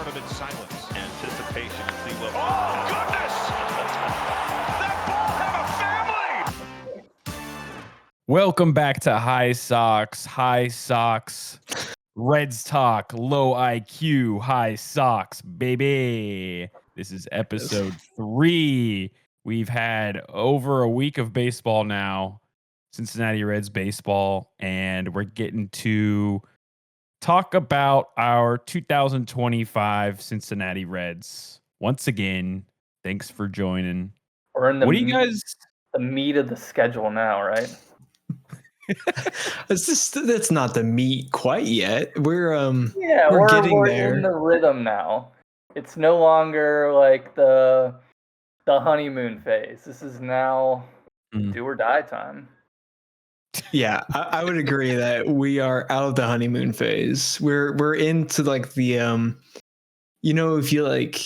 tournament silence. Anticipation and see what. Oh, goodness! That ball had a family! Welcome back to High Socks, Reds Talk, Low IQ, High Socks, baby. This is episode 3. We've had over a week of baseball now, Cincinnati Reds baseball, and we're getting to talk about our 2025 Cincinnati Reds. Once again, thanks for joining. We're in the What do you guys... the meat of the schedule now, right? That's not the meat quite yet. We're we're there. in the rhythm now. It's no longer like the honeymoon phase. This is now do or die time. Yeah, I would agree that we are out of the honeymoon phase. We're into like the if you like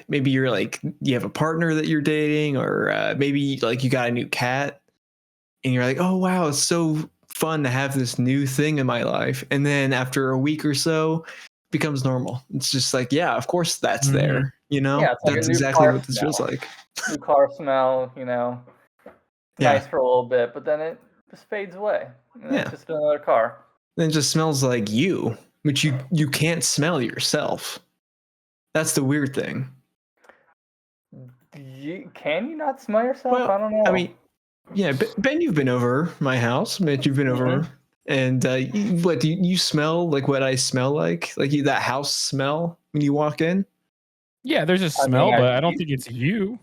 maybe you're like you have a partner that you're dating, or maybe like you got a new cat and you're like, oh wow, it's so fun to have this new thing in my life. And then after a week or so, it becomes normal. It's just like, yeah, of course that's there. Yeah, it's like that's a new exactly car what this smell. feels like. New car smell, Yeah. nice for a little bit, but then it just fades away. And Yeah. It's just another car. Then it just smells like you, which you can't smell yourself. That's the weird thing. Can you not smell yourself? Well, I don't know. I mean, yeah, Ben, you've been over my house. Mitch, you've been over, and what do you smell like? What I smell like that house smell when you walk in? Yeah, there's a smell, but I don't think it's you.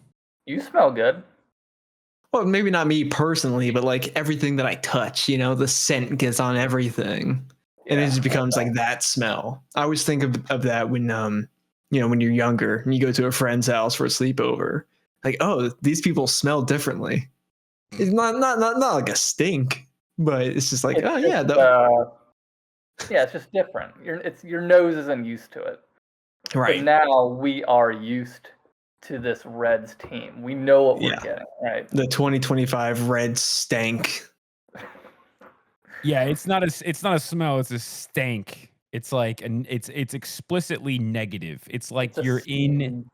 You smell good. Well, maybe not me personally, but like everything that I touch, the scent gets on everything, and it just becomes like that smell. I always think of that when when you're younger and you go to a friend's house for a sleepover, like, oh, these people smell differently. It's not like a stink, but it's just like, it's just different. Your nose isn't used to it. Right. But now we are used to this Reds team. We know what we're getting, right? The 2025 Reds stank. Yeah, it's not a smell, it's a stank. It's like it's explicitly negative. It's like you're in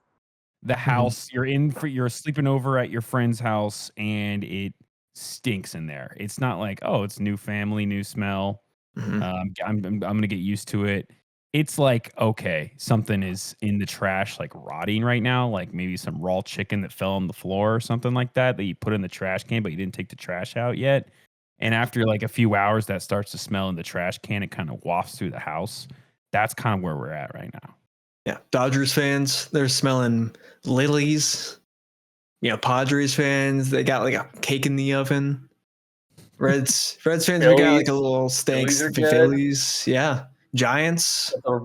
the house, you're sleeping over at your friend's house and it stinks in there. It's not like, oh, it's new family, new smell. I'm gonna get used to it. It's like, okay, something is in the trash, like rotting right now, like maybe some raw chicken that fell on the floor or something like that you put in the trash can, but you didn't take the trash out yet. And after like a few hours, that starts to smell in the trash can. It kind of wafts through the house. That's kind of where we're at right now. Yeah, Dodgers fans, they're smelling lilies. Padres fans, they got like a cake in the oven. Reds fans, we got like a little stank. Phillies, yeah. Giants, but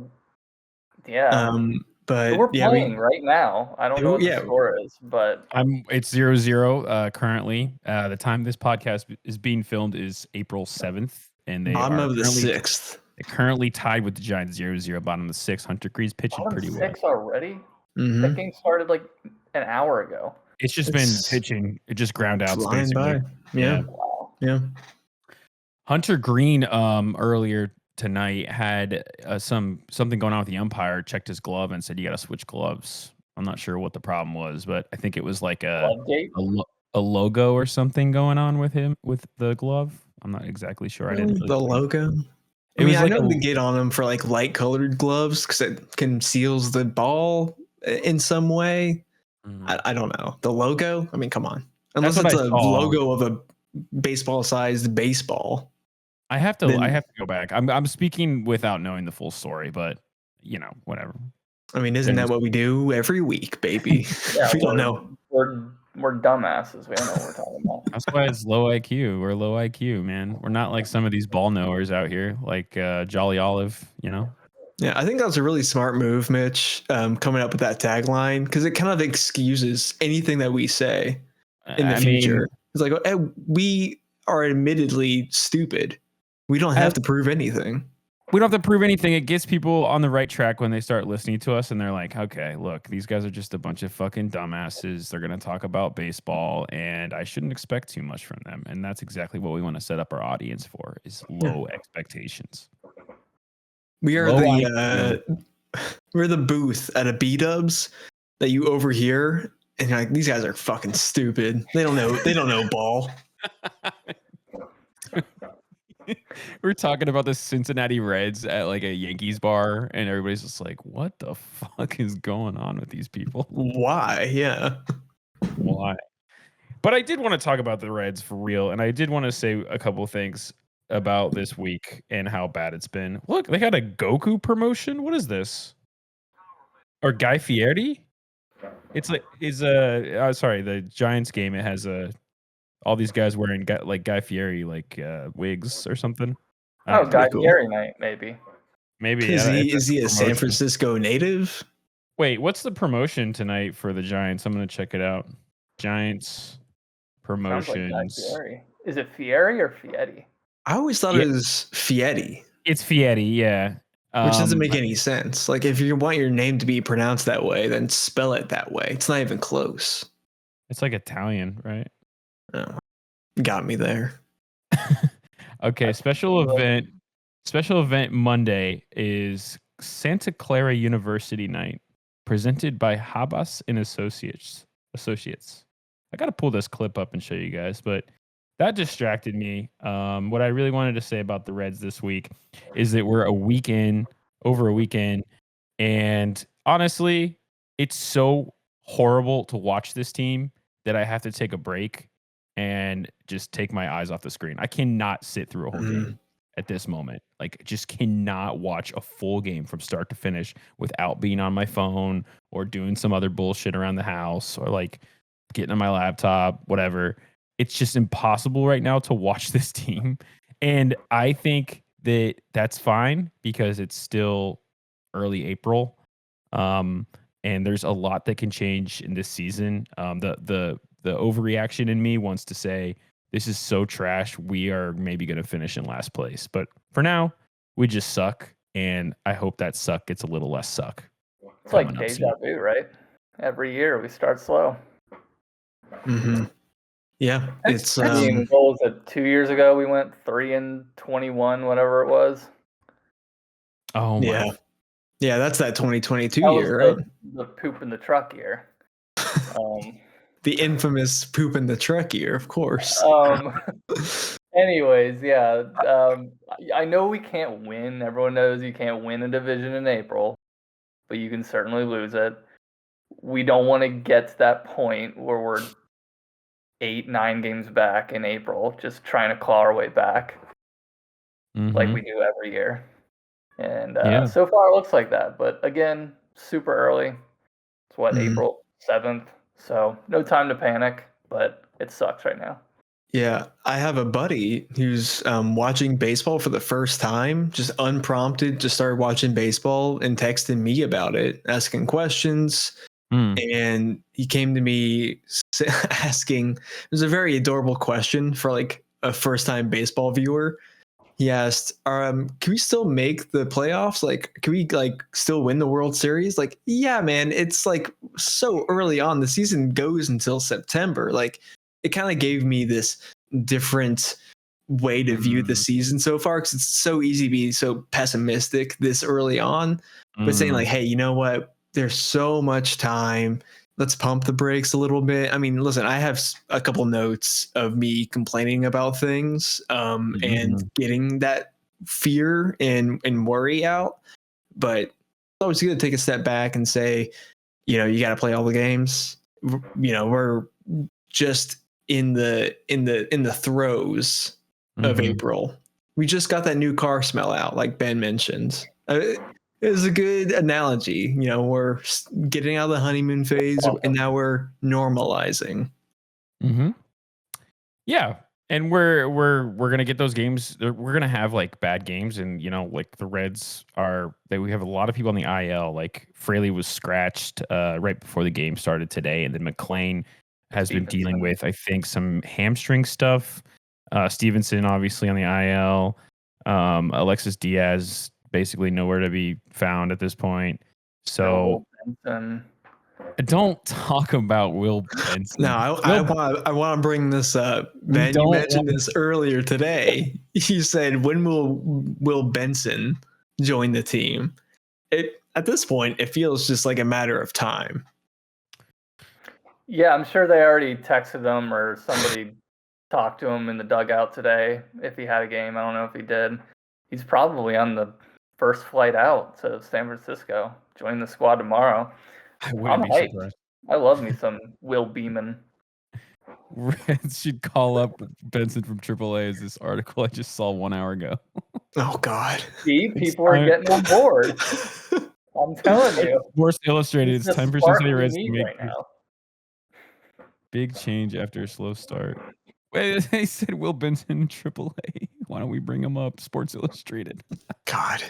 we're playing right now. I don't know what the score is, but it's 0-0 currently. The time this podcast is being filmed is April 7th, and they bottom are of the 6th. They're currently tied with the Giants 0-0, bottom of the 6th. Hunter Green's pitching pretty well. 6 already. That game started like an hour ago. It's just been pitching. It just ground out. By. Yeah. Wow. Yeah. Hunter Green earlier tonight had something going on with the umpire. Checked his glove and said, you got to switch gloves. I'm not sure what the problem was, but I think it was like a logo or something going on with him with the glove. I'm not exactly sure. I didn't really the logo. I know they get on them for like light colored gloves because it conceals the ball in some way. I don't know. The logo. I mean, come on. Unless it's a logo of a baseball sized baseball. I have to go back. I'm speaking without knowing the full story, but whatever. I mean, isn't that what we do every week, baby? We don't know. We're dumbasses. We don't know what we're talking about. That's why it's low IQ. We're low IQ, man. We're not like some of these ball knowers out here, like Jolly Olive. Yeah, I think that was a really smart move, Mitch, coming up with that tagline, because it kind of excuses anything that we say in the future. It's like, we are admittedly stupid. We don't have to prove anything. We don't have to prove anything. It gets people on the right track when they start listening to us and they're like, okay, look, these guys are just a bunch of fucking dumbasses. They're going to talk about baseball and I shouldn't expect too much from them. And that's exactly what we want to set up our audience for, is low expectations. We are we're the booth at a B-dubs that you overhear, and you're like, these guys are fucking stupid. They don't know ball. We're talking about the Cincinnati Reds at like a Yankees bar, and everybody's just like, "What the fuck is going on with these people? Why? Yeah. Why?" But I did want to talk about the Reds for real, and I did want to say a couple things about this week and how bad it's been. Look, they had a Goku promotion. What is this? Or Guy Fieri? It's like sorry, the Giants game. It has all these guys wearing like Guy Fieri wigs or something. I Oh, don't know. Guy cool. Fieri night, maybe. Maybe Is he a San promotion. Francisco native? Wait, what's the promotion tonight for the Giants? I'm gonna check it out. Giants Sounds like Guy promotions. Fieri. Is it Fieri or Fieri? I always thought it was Fieri, It's Fieri, yeah. which doesn't make any sense. Like, if you want your name to be pronounced that way, then spell it that way. It's not even close. It's like Italian, right? Oh, got me there. Okay, special event Monday is Santa Clara University night, presented by Habas and Associates. I got to pull this clip up and show you guys, but that distracted me. What I really wanted to say about the Reds this week is that we're over a weekend, and honestly, it's so horrible to watch this team that I have to take a break and just take my eyes off the screen. I cannot sit through a whole game at this moment. Like, just cannot watch a full game from start to finish without being on my phone or doing some other bullshit around the house or like getting on my laptop, whatever. It's just impossible right now to watch this team. And I think that that's fine because it's still early April. And there's a lot that can change in this season. The overreaction in me wants to say, this is so trash, we are maybe going to finish in last place. But for now, we just suck. And I hope that suck gets a little less suck. It's like coming up deja vu, right? Every year we start slow. Mm-hmm. Yeah, it's I mean, what was it? 2 years ago we went 3-21, whatever it was. Oh my. Yeah, that's that 2022 That was year, right? the poop in the truck year. The infamous poop in the truck year, of course. Anyways, yeah. I know we can't win. Everyone knows you can't win a division in April, but you can certainly lose it. We don't want to get to that point where we're 8-9 games back in April, just trying to claw our way back like we do every year. And so far it looks like that. But again, super early. It's April 7th. So no time to panic, but it sucks right now. Yeah, I have a buddy who's watching baseball for the first time, just unprompted, just started watching baseball and texting me about it, asking questions. And he came to me asking, it was a very adorable question for like a first time baseball viewer. He asked, can we still make the playoffs? Like, can we like still win the World Series? Like, yeah, man, it's like so early on. The season goes until September. Like, it kind of gave me this different way to view the season so far, because it's so easy to be so pessimistic this early on. But saying like, hey, you know what? There's so much time. Let's pump the brakes a little bit. I mean, listen, I have a couple notes of me complaining about things and getting that fear and worry out. But it's always good to take a step back and say, you know, you got to play all the games. You know, we're just in the throes of April. We just got that new car smell out, like Ben mentioned. It was a good analogy. You know, we're getting out of the honeymoon phase and now we're normalizing. Yeah. And we're gonna get those games. We're gonna have like bad games, and you know, like the Reds we have a lot of people on the IL. Like Fraley was scratched right before the game started today, and then McLean has been dealing with, I think, some hamstring stuff. Stevenson obviously on the IL. Alexis Diaz basically nowhere to be found at this point. So don't talk about Will Benson. No, I want to bring this up. Ben, you mentioned this earlier today. You said, when will Will Benson join the team? at this point, it feels just like a matter of time. Yeah, I'm sure they already texted him or somebody talked to him in the dugout today if he had a game. I don't know if he did. He's probably on the first flight out to San Francisco. Join the squad tomorrow. I wouldn't I'm be hyped. surprised. I love me some Will Beeman. Reds should call up Benson from AAA as this article I just saw 1 hour ago. Oh God. See, It's people are time- getting on board. I'm telling you. Sports Illustrated, it's the time for spark Cincinnati we Reds to need make right now. big change after a slow start. Wait, they said Will Benson in AAA. Why don't we bring him up? Sports Illustrated. God.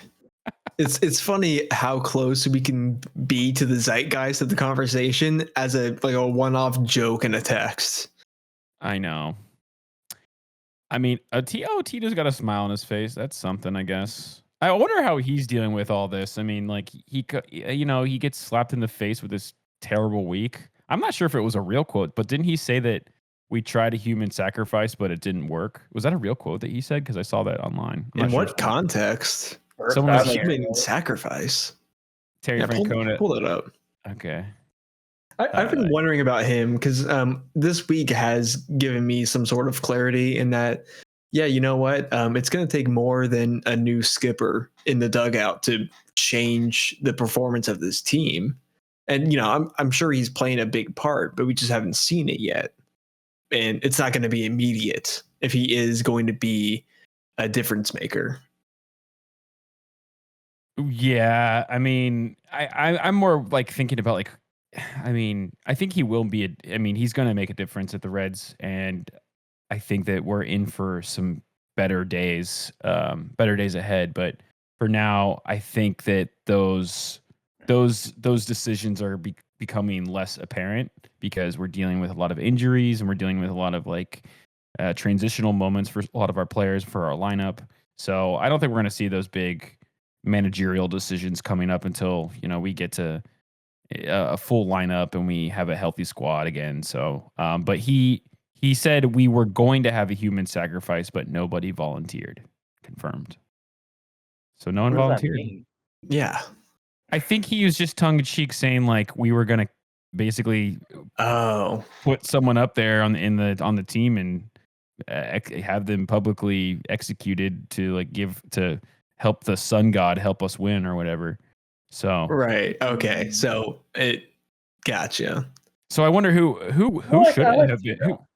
It's funny how close we can be to the zeitgeist of the conversation as a one-off joke in a text. I know. I mean, Tito's got a smile on his face. That's something, I guess. I wonder how he's dealing with all this. I mean, like he gets slapped in the face with this terrible week. I'm not sure if it was a real quote, but didn't he say that we tried a human sacrifice, but it didn't work? Was that a real quote that he said? Because I saw that online. I'm In not sure. what context? First Someone was time hearing Human it. sacrifice. Terry Yeah, Francona. pull it up. Okay. I've been wondering about him because this week has given me some sort of clarity in that, yeah, you know what? It's going to take more than a new skipper in the dugout to change the performance of this team. And, you know, I'm sure he's playing a big part, but we just haven't seen it yet. And it's not going to be immediate if he is going to be a difference maker. Yeah, I mean, I'm more like thinking about like, I mean, I think he will be. He's going to make a difference at the Reds, and I think that we're in for some better days ahead. But for now, I think that those decisions are becoming less apparent because we're dealing with a lot of injuries and we're dealing with a lot of like transitional moments for a lot of our players for our lineup. So I don't think we're going to see those big managerial decisions coming up until, you know, we get to a full lineup and we have a healthy squad again. So, but he said we were going to have a human sacrifice, but nobody volunteered. Confirmed. So no one What does that volunteered. mean? Yeah. I think he was just tongue in cheek saying like we were gonna basically put someone up there on the team and have them publicly executed to like to help the sun god help us win or whatever. So Right. Okay. So it gotcha. So I wonder who like should it Alex have been? Tito.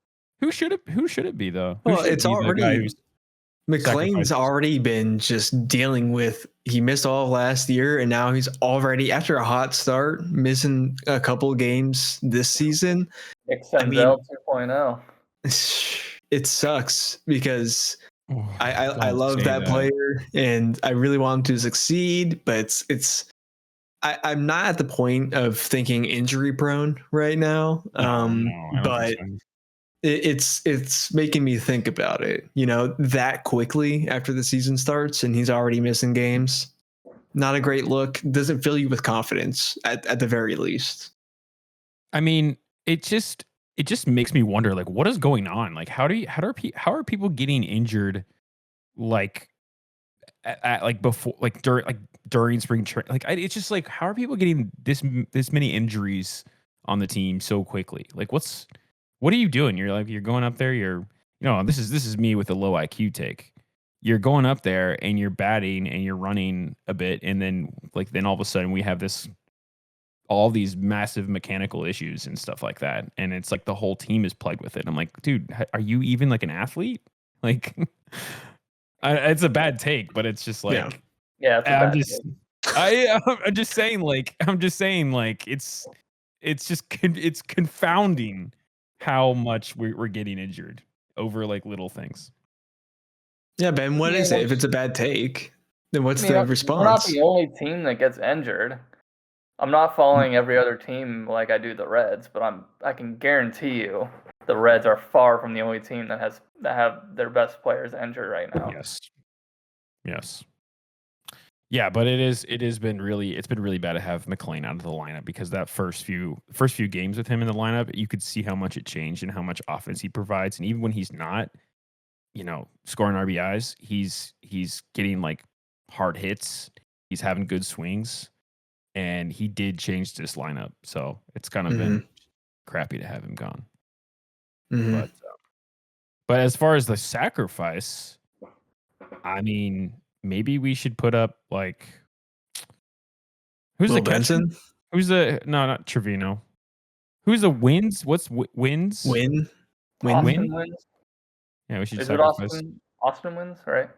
Who should it be though? Who Well, should it's be the guy already who's McLean's sacrifices. already been just dealing with. He missed all of last year, and now he's already after a hot start, missing a couple games this season. Nick I mean- Senzel 2.0. It sucks because Oh, I don't love say that player, and I really want him to succeed. But I'm not at the point of thinking injury prone right now. No, I don't But think so. it's making me think about it, you know, that quickly after the season starts and he's already missing games. Not a great look. Doesn't fill you with confidence at the very least. I mean, it just makes me wonder like what is going on? Like how are people getting injured like at like before like during spring training? Like it's just like how are people getting this many injuries on the team so quickly? Like what are you doing? You're going up there, this is me with a low IQ take. You're going up there and you're batting and you're running a bit, and then all of a sudden we have all these massive mechanical issues and stuff like that. And it's like the whole team is plagued with it. I'm like, dude, are you even like an athlete? Like it's a bad take, but it's just like Yeah, it's a I'm bad just take. I'm just saying like it's confounding how much we're getting injured over like little things. Yeah, Ben, what Yeah, is it? If it's a bad take, then what's the We're not response? the only team that gets injured. I'm not following every other team like I do the Reds, but I can guarantee you the Reds are far from the only team that have their best players injured right now. Yes. Yeah, but it's been really bad to have McLean out of the lineup because that first few games with him in the lineup, you could see how much it changed and how much offense he provides. And even when he's not, scoring RBIs, he's getting like hard hits. He's having good swings. and he did change this lineup, so it's kind of been crappy to have him gone. Mhm. But as far as the sacrifice, I mean, maybe we should put up like who's Will the catcher? Benson Who's the no, not Trevino. Who's the wins? What's wins? win. Austin wins. Yeah, we should Is it sacrifice Austin? Austin wins, right?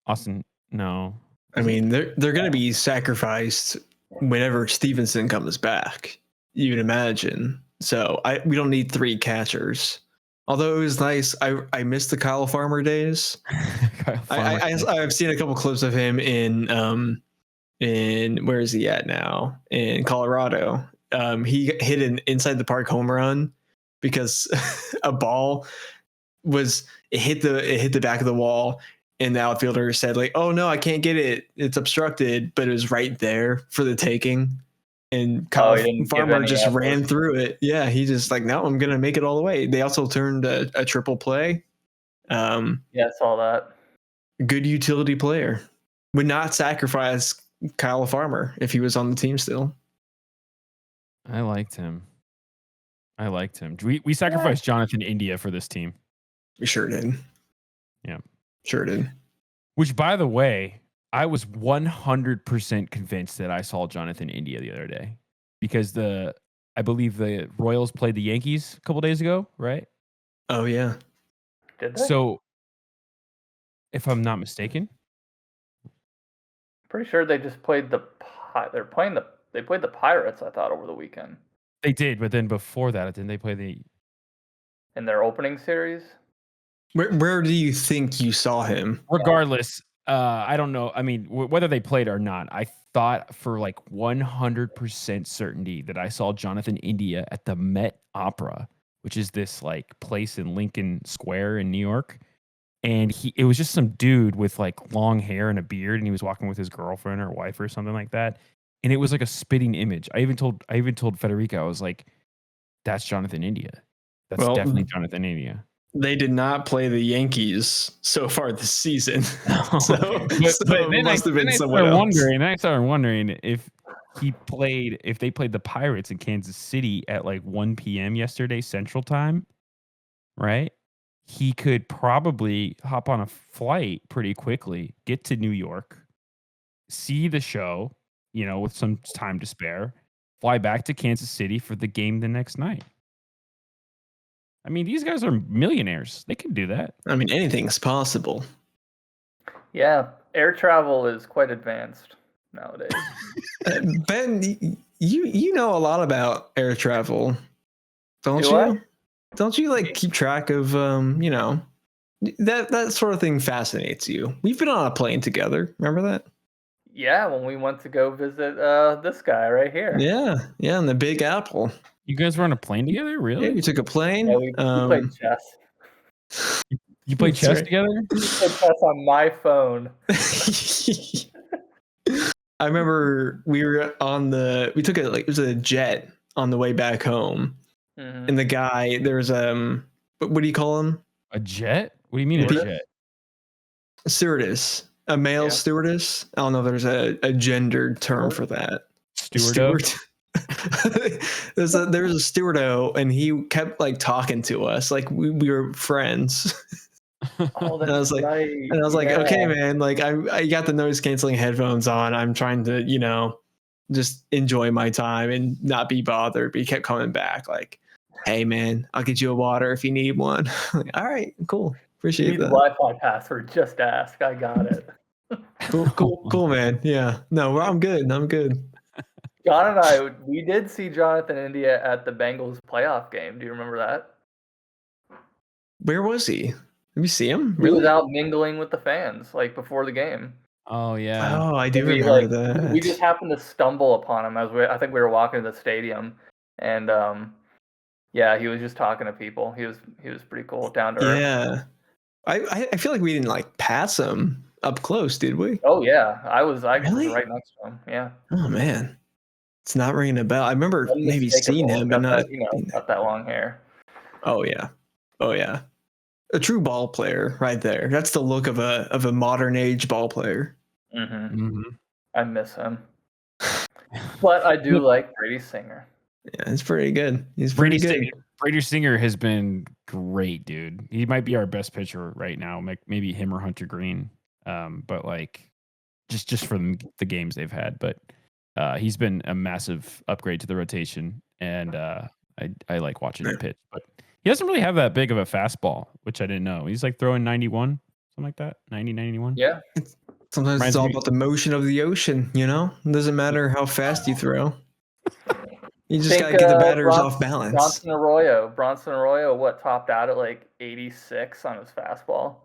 Austin. No, I mean, they're going to be sacrificed whenever Stevenson comes back. You would imagine. So we don't need 3 catchers. Although it was nice, I missed the Kyle Farmer days. I've seen a couple clips of him in where is he at now? In Colorado. He hit an inside the park home run because a ball hit the back of the wall, and the outfielder said like, "Oh no, I can't get it. It's obstructed," but it was right there for the taking. And Kyle Farmer just ran through it. Yeah, he just like, no, I'm gonna make it all the way. They also turned a triple play. Yeah, I saw that. Good utility player. Would not sacrifice Kyle Farmer if he was on the team still. I liked him. We sacrificed Jonathan India for this team. We sure did. Yeah. Sure did. Which, by the way, I was 100% convinced that I saw Jonathan India the other day because I believe the Royals played the Yankees a couple days ago, right? Oh yeah. Did they? So, if I'm not mistaken, pretty sure they just played they played the Pirates, I thought, over the weekend. They did, but then before that, didn't they play in their opening series? Where do you think you saw him? Regardless, I don't know. I mean, whether they played or not, I thought for like 100% certainty that I saw Jonathan India at the Met Opera, which is this like place in Lincoln Square in New York. And it was just some dude with like long hair and a beard, and he was walking with his girlfriend or wife or something like that. And it was like a spitting image. I even told Federica, I was like, that's Jonathan India. That's definitely Jonathan India. They did not play the Yankees so far this season. But then I started wondering if they played the Pirates in Kansas City at like 1 p.m. yesterday Central Time, right? He could probably hop on a flight pretty quickly, get to New York, see the show, with some time to spare, fly back to Kansas City for the game the next night. I mean, these guys are millionaires. They can do that. I mean, anything's possible. Yeah, air travel is quite advanced nowadays. Ben, you know a lot about air travel, don't you? I? Don't you like keep track of that sort of thing fascinates you? We've been on a plane together. Remember that? Yeah, when we went to go visit this guy right here. Yeah, in the Big Apple. You guys were on a plane together? Really? Yeah, you took a plane. Yeah, we played chess. You played chess together? We played chess on my phone. I remember we took it was a jet on the way back home. Mm-hmm. And the guy, there's what do you call him? A jet? What do you mean a jet? A stewardess. A male stewardess. I don't know if there's a gendered term for that. Steward. there's a stewardo, and he kept like talking to us like we were friends. Oh, and I was like, okay, man, like I got the noise canceling headphones on. I'm trying to, just enjoy my time and not be bothered. But he kept coming back like, hey man, I'll get you a water if you need one. Like, all right, cool. Appreciate that. The Wi-Fi password, just ask. I got it. Cool, man. Yeah. No, I'm good. John and I, we did see Jonathan India at the Bengals playoff game. Do you remember that? Where was he? Did we see him? He was out mingling with the fans, like before the game. Oh yeah. Oh, I do remember that. We just happened to stumble upon him I think we were walking to the stadium, and yeah, he was just talking to people. He was pretty cool, down to earth. Yeah. I feel like we didn't like pass him up close, did we? Oh yeah, I was Really? right next to him. Yeah. Oh man, it's not ringing a bell. I remember maybe seeing him, but not got that long hair. Oh yeah, a true ball player right there. That's the look of a modern age ball player. Mm-hmm. I miss him. But I do like Brady Singer. Yeah, it's pretty good. He's pretty good. Brady Singer has been great, dude. He might be our best pitcher right now. Maybe him or Hunter Green. But like just from the games they've had. But he's been a massive upgrade to the rotation, and I like watching him pitch. But he doesn't really have that big of a fastball, which I didn't know. He's like throwing 91, something like that, 90, 91. Yeah. Sometimes it's all about the motion of the ocean, you know? It doesn't matter how fast you throw. You just got to get the batters off balance. Bronson Arroyo, what, topped out at like 86 on his fastball?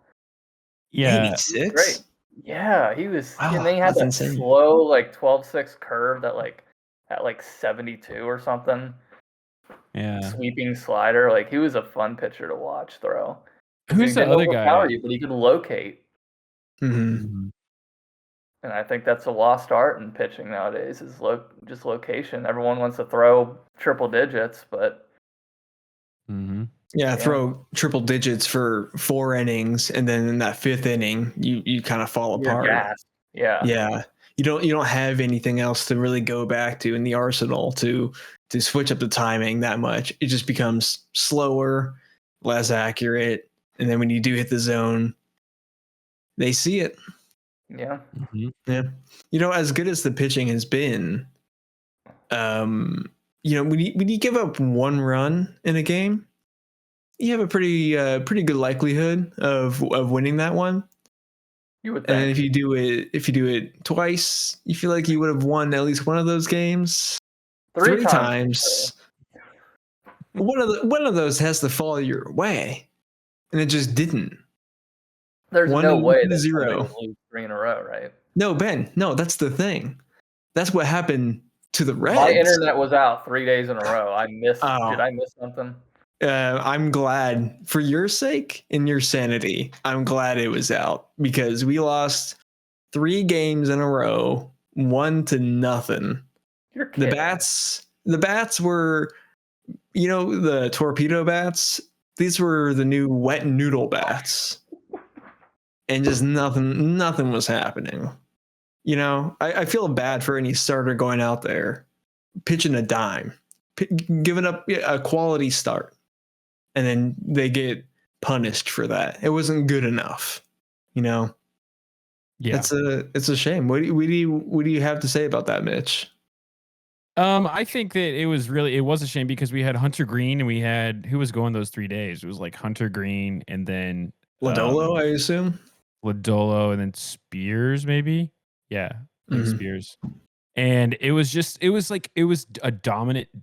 Yeah. 86? Great. Yeah, he was. Wow, and then he had that's that insane. slow, like 12-6 curve that like at like 72 or something. Yeah. Sweeping slider. Like he was a fun pitcher to watch throw. Who's the other guy? But he could locate. Mm-hmm. And I think that's a lost art in pitching nowadays is just location. Everyone wants to throw triple digits, but Yeah, throw triple digits for 4 innings, and then in that 5th inning, you kind of fall apart. Yeah. Yeah. You don't have anything else to really go back to in the arsenal to switch up the timing that much. It just becomes slower, less accurate, and then when you do hit the zone, they see it. Yeah. Yeah. You know, as good as the pitching has been, when you give up 1 run in a game, you have a pretty good likelihood of winning that one. You would think. And if you do it twice, you feel like you would have won at least one of those games. 3 times. One of those has to fall your way, and it just didn't. There's no way that 0 lose 3 in a row, right? No, Ben. No, that's the thing. That's what happened to the Reds. My internet was out 3 days in a row. I missed. Oh. Did I miss something? I'm glad for your sake and your sanity. I'm glad it was out because we lost 3 games in a row, 1-0. You're kidding. The bats were, the torpedo bats. These were the new wet noodle bats, and just nothing was happening. I feel bad for any starter going out there, pitching a dime, giving up a quality start, and then they get punished for that. It wasn't good enough, Yeah, it's a shame. What do you have to say about that, Mitch? I think that it was a shame because we had Hunter Green and we had who was going those 3 days. It was like Hunter Green and then Lodolo, I assume. Lodolo and then Spears, maybe. Yeah, Spears. And it was a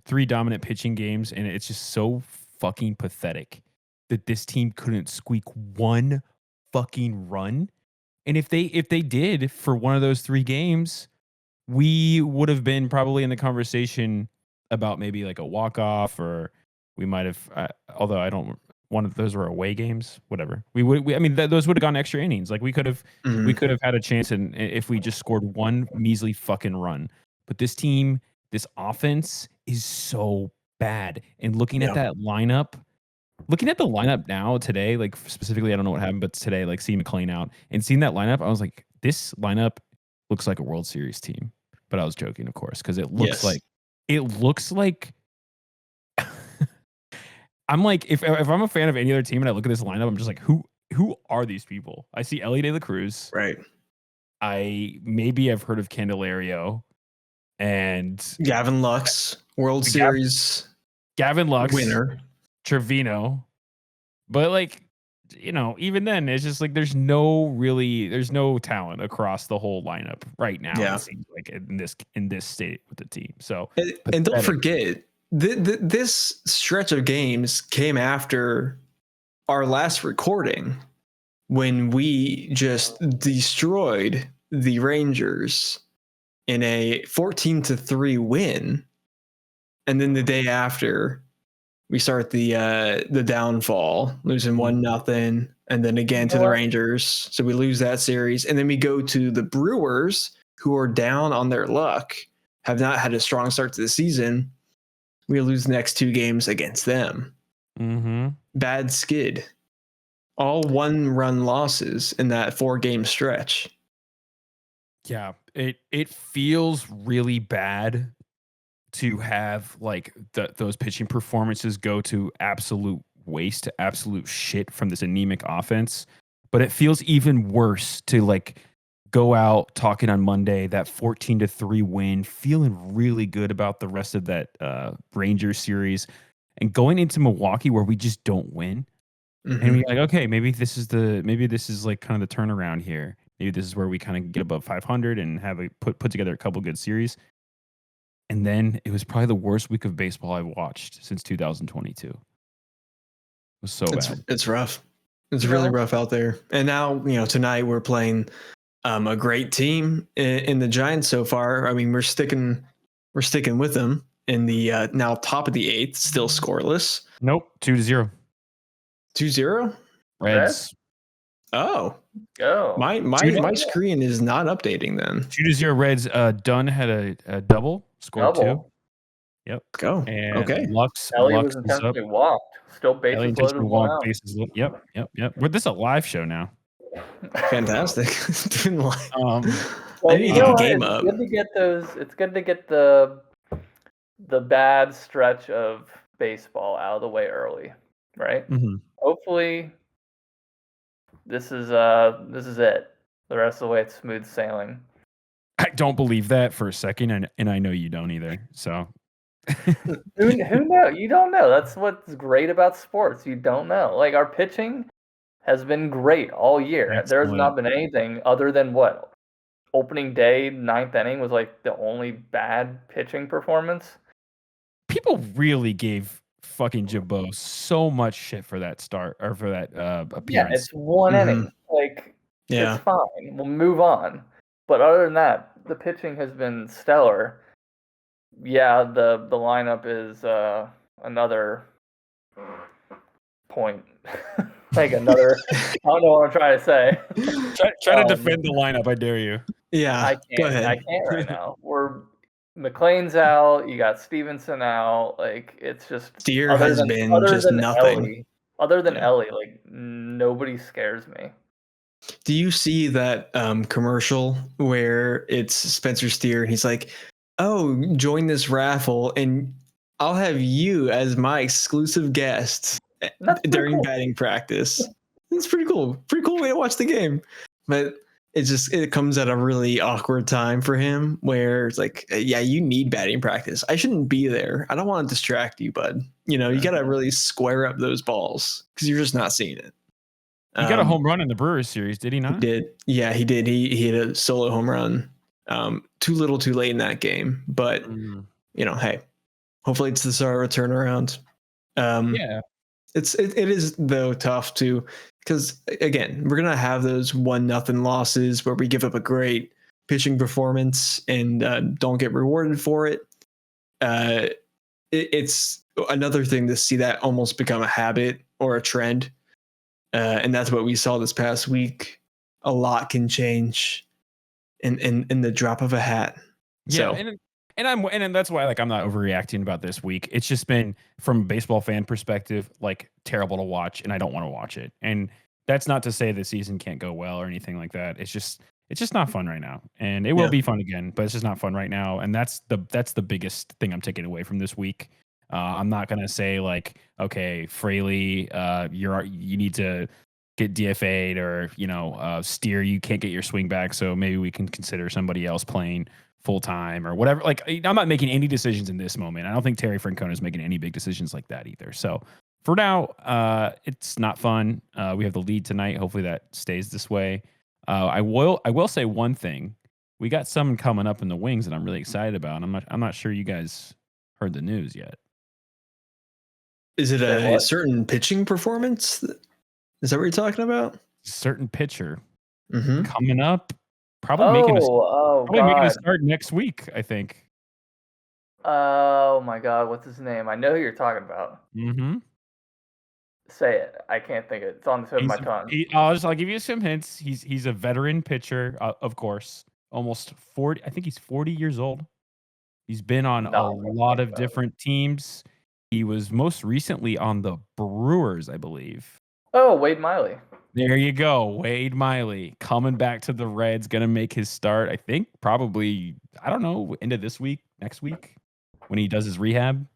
3 dominant pitching games, and it's just so fucking pathetic that this team couldn't squeak 1 fucking run. And if they did for one of those 3 games, we would have been probably in the conversation about maybe like a walk-off, or we might have, although I don't, one of those were away games, whatever. Those would have gone extra innings. Like we could have had a chance, and if we just scored 1 measly fucking run. But this team, this offense is so bad. And looking at the lineup now today, like specifically, I don't know what happened, but today, like seeing McClain out and seeing that lineup, I was like, this lineup looks like a World Series team. But I was joking, of course, because it looks like I'm like, if I'm a fan of any other team and I look at this lineup, I'm just like, who are these people? I see Elly De La Cruz. Right. I've heard of Candelario and Gavin Lux, World Series Gavin Lux winner. Trevino. But like, even then, it's just like there's no talent across the whole lineup right now. Yeah. It seems like in this state with the team. So and don't forget, this stretch of games came after our last recording when we just destroyed the Rangers in a 14-3 win, and then the day after, we start the downfall, losing 1-0, and then again to the Rangers. So we lose that series, and then we go to the Brewers, who are down on their luck, have not had a strong start to the season. We lose the next 2 games against them. Mm-hmm. Bad skid. All 1-run losses in that 4-game stretch. Yeah, it feels really bad to have like those pitching performances go to absolute waste, to absolute shit from this anemic offense. But it feels even worse to like go out talking on Monday, that 14-3 win, feeling really good about the rest of that Rangers series, and going into Milwaukee where we just don't win. And we're like, okay, maybe this is like kind of the turnaround here. Maybe this is where we kind of get above 500 and have put together a couple good series. And then it was probably the worst week of baseball I've watched since 2022. It was so bad. It's rough. It's really rough out there. And now, tonight we're playing a great team in the Giants so far. I mean, we're sticking with them in the now top of the 8th, still scoreless. Nope, 2-0. 2-0? Reds. Oh. Go. My screen is not updating then. 2-0 Reds. Dunn had a double, scored 2. Yep. Go. And okay. Ellie Lux was is up. intentionally walked. Still bases loaded. Walk, bases loaded. Yep. This is a live show now. Fantastic. Doing live. Well, I need to get the game up. Good to get those. It's good to get the bad stretch of baseball out of the way early, right? Mm-hmm. Hopefully, this is it. The rest of the way, it's smooth sailing. I don't believe that for a second, and I know you don't either. So, who knows? You don't know. That's what's great about sports. You don't know. Like our pitching has been great all year. Excellent. There's not been anything other than what opening day 9th inning was like the only bad pitching performance. People really gave fucking Jabot so much shit for that start or for that appearance. Yeah, it's one inning. Like, it's fine. We'll move on. But other than that, the pitching has been stellar. Yeah, the lineup is another point. Like another. I don't know what I'm trying to say. Try to defend the lineup. I dare you. Yeah, I can't. go ahead. I can't right now. McLean's out. You got Stevenson out. Like it's just Steer has been just nothing. Other than Ellie, like nobody scares me. Do you see that commercial where it's Spencer Steer and he's like, "Oh, join this raffle and I'll have you as my exclusive guest during batting practice." It's pretty cool. Pretty cool way to watch the game. But it comes at a really awkward time for him where it's like, yeah, you need batting practice. I shouldn't be there. I don't want to distract you, bud. You got to really square up those balls because you're just not seeing it. He got a home run in the Brewers series, did he not? He did. Yeah, he did. He hit a solo home run. Too little, too late in that game. But hey, hopefully it's the start of a turnaround. Yeah, it is though tough to because again we're gonna have those 1-0 losses where we give up a great pitching performance and don't get rewarded for it. It's another thing to see that almost become a habit or a trend. And that's what we saw this past week. A lot can change in the drop of a hat. Yeah, so. And that's why I'm not overreacting about this week. It's just been from a baseball fan perspective, terrible to watch, and I don't want to watch it. And that's not to say the season can't go well or anything like that. It's just not fun right now. And it will be fun again, but it's just not fun right now. And that's the biggest thing I'm taking away from this week. I'm not gonna say okay, Fraley, you need to get DFA'd or Steer, you can't get your swing back, so maybe we can consider somebody else playing full time or whatever. I'm not making any decisions in this moment. I don't think Terry Francona is making any big decisions like that either. So for now, it's not fun. We have the lead tonight. Hopefully that stays this way. I will say one thing. We got some coming up in the wings that I'm really excited about. I'm not sure you guys heard the news yet. Is it a certain pitching performance? Is that what you're talking about? Certain pitcher coming up, probably making a start next week, I think. Oh my God, what's his name? I know who you're talking about. Mm-hmm. Say it. I can't think of it. It's on the tip of my tongue. I'll give you some hints. He's a veteran pitcher, of course. Almost 40. I think he's 40 years old. He's been on a lot of different teams. He was most recently on the Brewers, I believe. Oh, Wade Miley. There you go. Wade Miley coming back to the Reds, going to make his start, I think, probably, I don't know, end of this week, next week. when he does his rehab.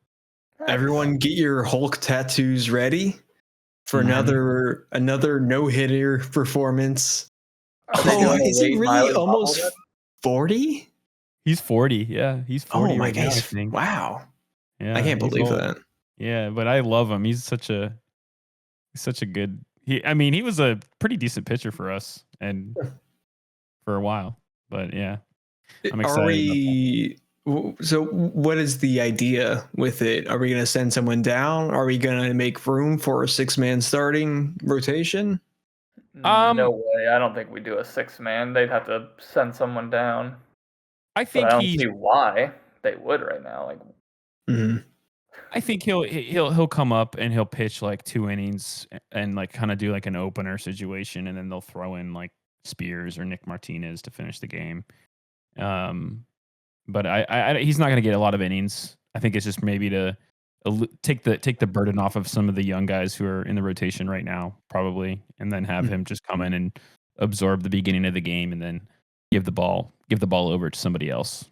Everyone, get your Hulk tattoos ready for Mhm. another no hitter performance. Are they doing a Is he late really Miley almost bobblehead? 40? He's 40. Yeah, he's Oh 40 my right now, I gosh! think. Wow, I Yeah, can't he's believe old. that. Yeah, but I love him. He's such a good. I mean, he was a pretty decent pitcher for us and for a while. But yeah, I'm Are excited about that. so? What is the idea with it? Are we going to send someone down? Are we going to make room for a 6-man starting rotation? No Um, way. I don't think we do a 6-man. They'd have to send someone down. I But I think don't he's. see why they would right now. Like, Mhm. I think he'll come up and he'll pitch like 2 innings and like kind of do like an opener situation, and then they'll throw in like Spears or Nick Martinez to finish the game. Um, but he's not going to get a lot of innings. I think it's just maybe to take the burden off of some of the young guys who are in the rotation right now, probably, and then have him just come in and absorb the beginning of the game, and then give the ball over to somebody else.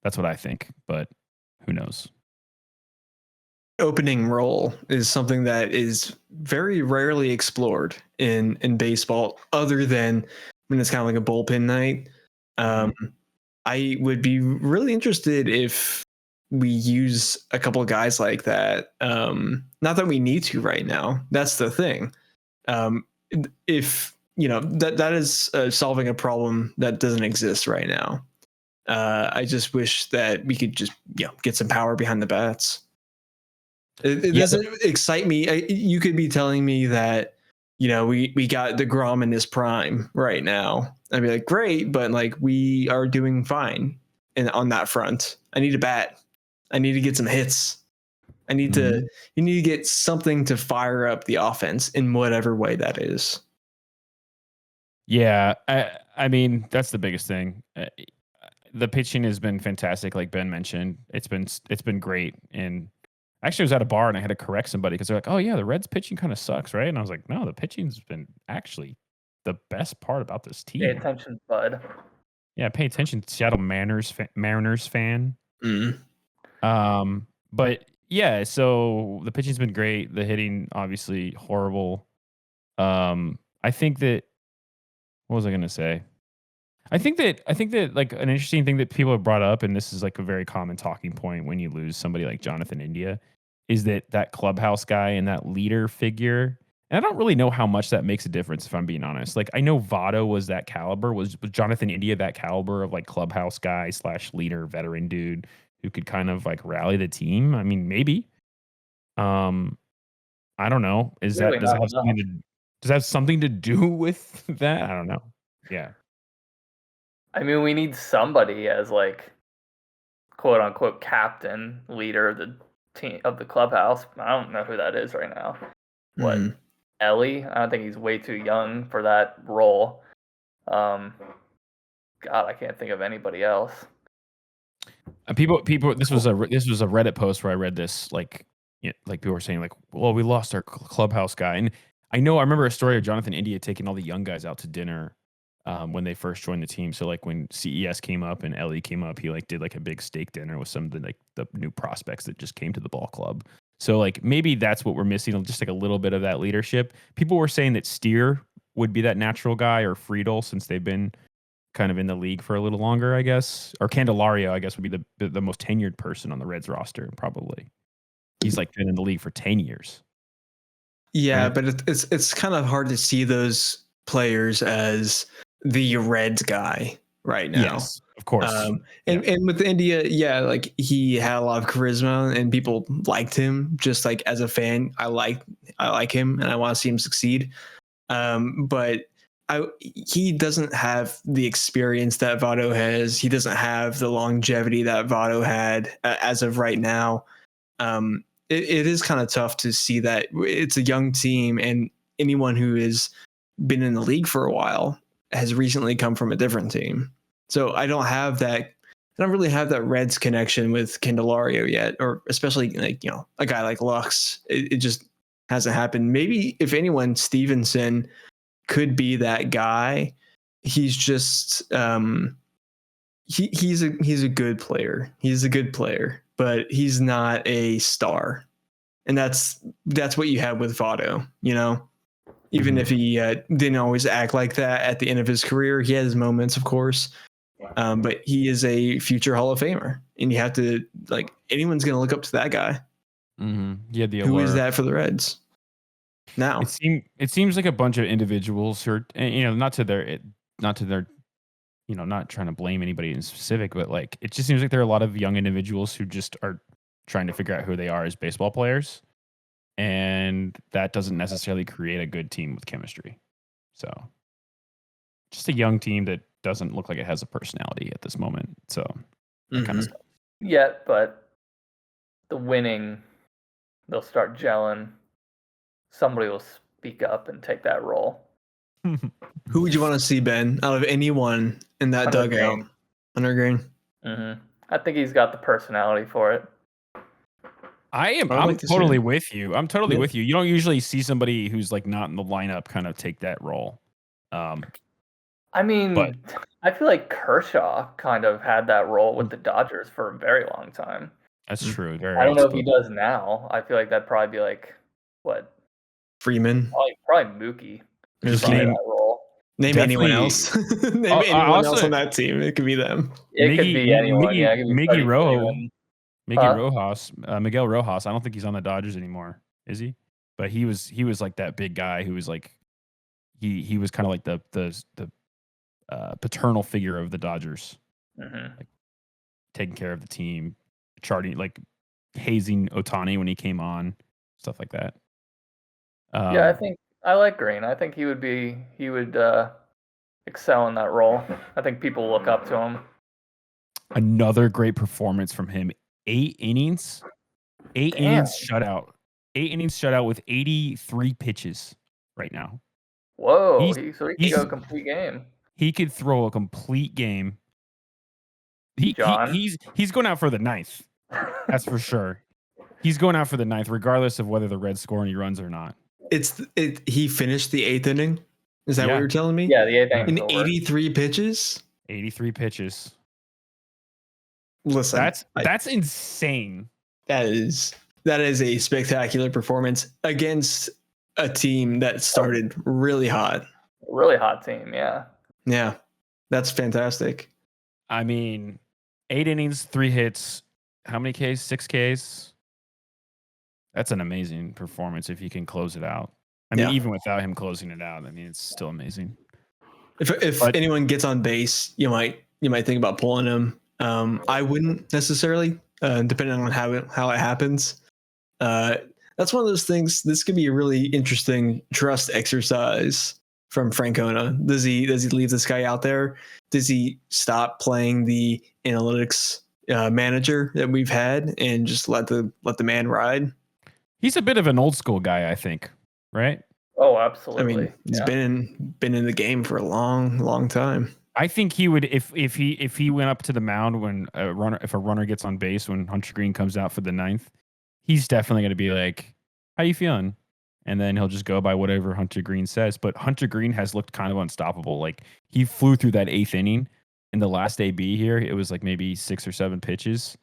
That's what I think, but who knows? Opening role is something that is very rarely explored in baseball, other than when it's kind of like a bullpen night. Um, I would be really interested if we use a couple of guys like that. Not that we need to right now. That's the thing. Um, if that is solving a problem that doesn't exist right now. I just wish that we could just get some power behind the bats. It Yeah, doesn't excite me. You could be telling me that we got DeGrom in his prime right now. I'd be like, great, but like we are doing fine, and on that front, I need a bat. I need to get some hits. I need to. You need to get something to fire up the offense in whatever way that is. Yeah, I mean that's the biggest thing. The pitching has been fantastic, like Ben mentioned. It's been great. And actually, I was at a bar and I had to correct somebody because they're like, "Oh yeah, the Reds pitching kind of sucks, right?" And I was like, "No, the pitching's been actually the best part about this pay team." attention, bud. Yeah, pay attention, Seattle Mariners fan. Mm. But yeah, so the pitching's been great. The hitting obviously horrible. I think that what was I gonna say? I think that like an interesting thing that people have brought up, and this is like a very common talking point when you lose somebody like Jonathan India, is that clubhouse guy and that leader figure. And I don't really know how much that makes a difference if I'm being honest. Like I know Votto was that caliber, was Jonathan India that caliber of like clubhouse guy / leader veteran dude who could kind of like rally the team. I mean, maybe. Um, I don't know. Clearly Does not it have enough. something to do with that? I don't know. Yeah. I mean, we need somebody as like quote unquote captain, leader of the team of the clubhouse. I don't know who that is right now. What Mm. Ellie? I don't think he's way too young for that role. God, I can't think of anybody else. People. This was a Reddit post where I read this. Like, like people were saying, like, well, we lost our clubhouse guy, and I remember a story of Jonathan India taking all the young guys out to dinner when they first joined the team. So like when CES came up and Ellie came up, he like did like a big steak dinner with some of the new prospects that just came to the ball club. So like maybe that's what we're missing, just like a little bit of that leadership. People were saying that Steer would be that natural guy, or Friedel, since they've been kind of in the league for a little longer, I guess. Or Candelario, I guess, would be the most tenured person on the Reds roster, probably. He's like been in the league for 10 years. Yeah, Right? but it's kind of hard to see those players as the Reds guy right now. Yes, of course. And with India, yeah, like he had a lot of charisma and people liked him. Just like as a fan, I like him and I want to see him succeed. But he doesn't have the experience that Votto has. He doesn't have the longevity that Votto had as of right now. It is kind of tough to see that it's a young team, and anyone who has been in the league for a while has recently come from a different team. So I don't really have that Reds connection with Candelario yet, or especially like a guy like Lux. It just hasn't happened. Maybe if anyone, Stevenson could be that guy. He's just he's a good player. He's a good player, but he's not a star, and that's what you have with Votto. You know, even if he didn't always act like that at the end of his career, he has moments, of course. But he is a future Hall of Famer, and you have to anyone's going to look up to that guy. Yeah, Who is that for the Reds? Now it seems like a bunch of individuals who are, not to their, not trying to blame anybody in specific, but like it just seems like there are a lot of young individuals who just are trying to figure out who they are as baseball players, and that doesn't necessarily create a good team with chemistry. So, just a young team that doesn't look like it has a personality at this moment. So, kind of stuff. Yeah, but the winning, they'll start gelling. Somebody will speak up and take that role. Who would you want to see, Ben, out of anyone in that Hunter dugout? Greene. Hunter Greene. I think he's got the personality for it. I'm totally with you. I'm totally with you. You don't usually see somebody who's like not in the lineup kind of take that role. I mean, I feel like Kershaw kind of had that role with the Dodgers for a very long time. That's true. I don't know if he does now. I feel like that'd probably be like, what? Freeman. Probably Mookie. Just that role. Name anyone else. Name anyone else on that team. It could be them. It could be anyone. Yeah, it could be Miguel Rojas. Miguel Rojas. I don't think he's on the Dodgers anymore. Is he? But he was like that big guy who was like he was kind of like the paternal figure of the Dodgers, like taking care of the team, charting, like hazing Ohtani when he came on, stuff like that. Yeah, I think I like Green. I think he would excel in that role. I think people look up to him. Another great performance from him. 8 innings. 8 innings shutout. 8 innings shutout with 83 pitches right now. Whoa, so he could go a complete game. He could throw a complete game. He's going out for the 9th. That's for sure. He's going out for the 9th, regardless of whether the Reds score any runs or not. He finished the 8th inning. Is that what you're telling me? Yeah, the 8th inning. In 83 pitches? 83 pitches. Listen, that's insane. That is a spectacular performance against a team that started really hot. Really hot team, yeah. Yeah, that's fantastic. I mean, 8 innings, 3 hits. How many Ks? 6 Ks? That's an amazing performance if you can close it out. I mean, even without him closing it out, I mean, it's still amazing. If anyone gets on base, you might think about pulling him. I wouldn't necessarily, depending on how it happens. That's one of those things. This could be a really interesting trust exercise from Francona. Does he leave this guy out there? Does he stop playing the analytics manager that we've had and just let the man ride? He's a bit of an old school guy, I think, right? Oh, absolutely. I mean, he's been in the game for a long time. I think he would if he went up to the mound when if a runner gets on base when Hunter Greene comes out for the 9th, he's definitely going to be like, "How you feeling?" And then he'll just go by whatever Hunter Greene says. But Hunter Greene has looked kind of unstoppable. Like he flew through that 8th inning in the last AB here. It was like maybe 6 or 7 pitches,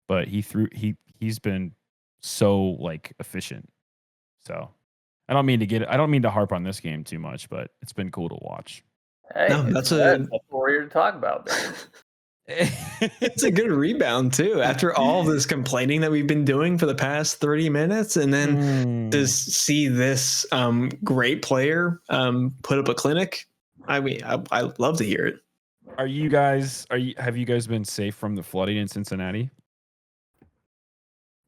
but he's been so like efficient. So I don't mean to harp on this game too much, but it's been cool to watch. Hey, no, that's what we're here to talk about. It's a good rebound too. After all this complaining that we've been doing for the past 30 minutes, and then to see this great player put up a clinic, I mean, I love to hear it. Have you guys been safe from the flooding in Cincinnati?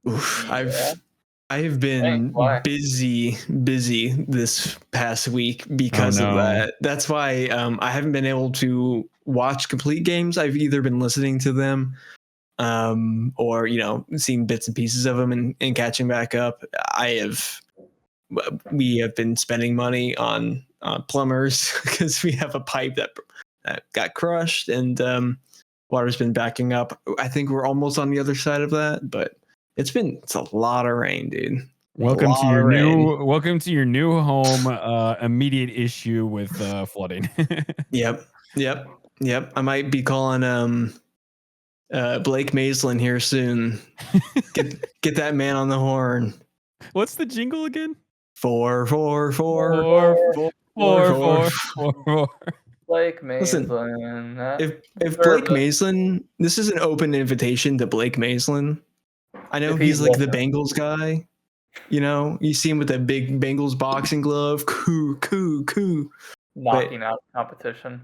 Oof, I've been busy this past week because of that. That's why I haven't been able to watch complete games. I've either been listening to them or, seeing bits and pieces of them and catching back up. We have been spending money on plumbers because we have a pipe that got crushed and water's been backing up. I think we're almost on the other side of that, but it's a lot of rain, dude. Welcome to your new home. Immediate issue with flooding. Yep. I might be calling Blake Maislin here soon. Get that man on the horn. What's the jingle again? 4 4 4 Four, 4 4. Blake Listen, Mason. If Blake Maislin, this is an open invitation to Blake Maislin. I know If he's he's like the listening. Bengals guy. You know, you see him with that big Bengals boxing glove. Coo. knocking out competition.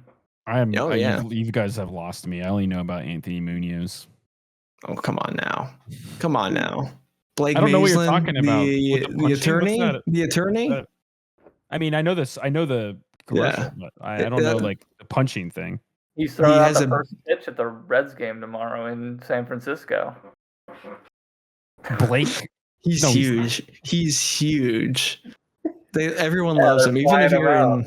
Oh, yeah. You guys have lost me. I only know about Anthony Munoz. Oh, come on now. Blake I don't know what you're Maislin, talking about. With the The punching? attorney? What's that? The attorney? I mean, I know this. I know the commercial, Yeah. but I don't know like the punching thing. He's throwing out has the a- first pitch at the Reds game tomorrow in San Francisco. Blake. He's No, he's huge. He's huge. Everyone Yeah, loves they're him. Even flying if you're him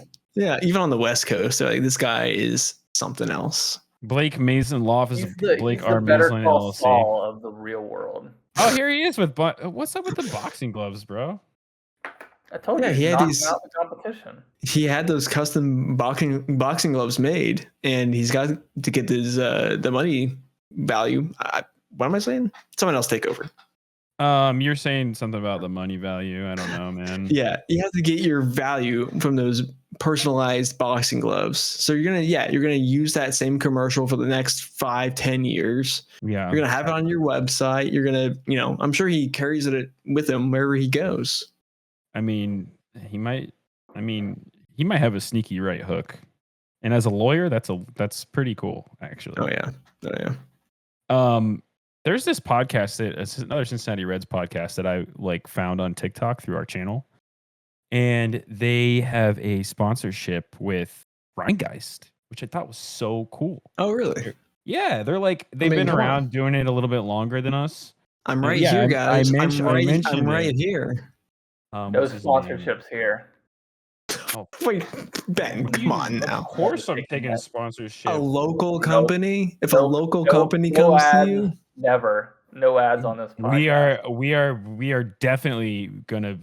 even on the West Coast, they're like, this guy is something else. Blake Mason, law office of He's Blake the R. Better Mason Call LLC. Saul of the real world. Oh, here he is with. What's up with the boxing gloves, bro? I told Yeah, you, he he's had knocking these- out the competition. He had those custom boxing gloves made, and he's got to get his the money value. What am I saying? Someone else take over. You're saying something about the money value. I don't know, man. Yeah, you have to get your value from those personalized boxing gloves. So you're gonna use that same commercial for the next 5-10 years. Yeah. You're gonna have it on your website. You're gonna, I'm sure he carries it with him wherever he goes. I mean, he might have a sneaky right hook. And as a lawyer, that's pretty cool, actually. Oh yeah. There's this podcast it's another Cincinnati Reds podcast that I found on TikTok through our channel. And they have a sponsorship with Rheingeist, which I thought was so cool. Oh really? Yeah, they've been come around on. doing it a little bit longer than us. I'm right Yeah, here, I guys. mentioned I'm right it. here. No What's his name? sponsorships here. Wait, Ben, come on Of now. course, I'm taking a sponsorship. A local company? If a Nope. local No- company no comes to ads. you, Never. No ads on this podcast. We are definitely gonna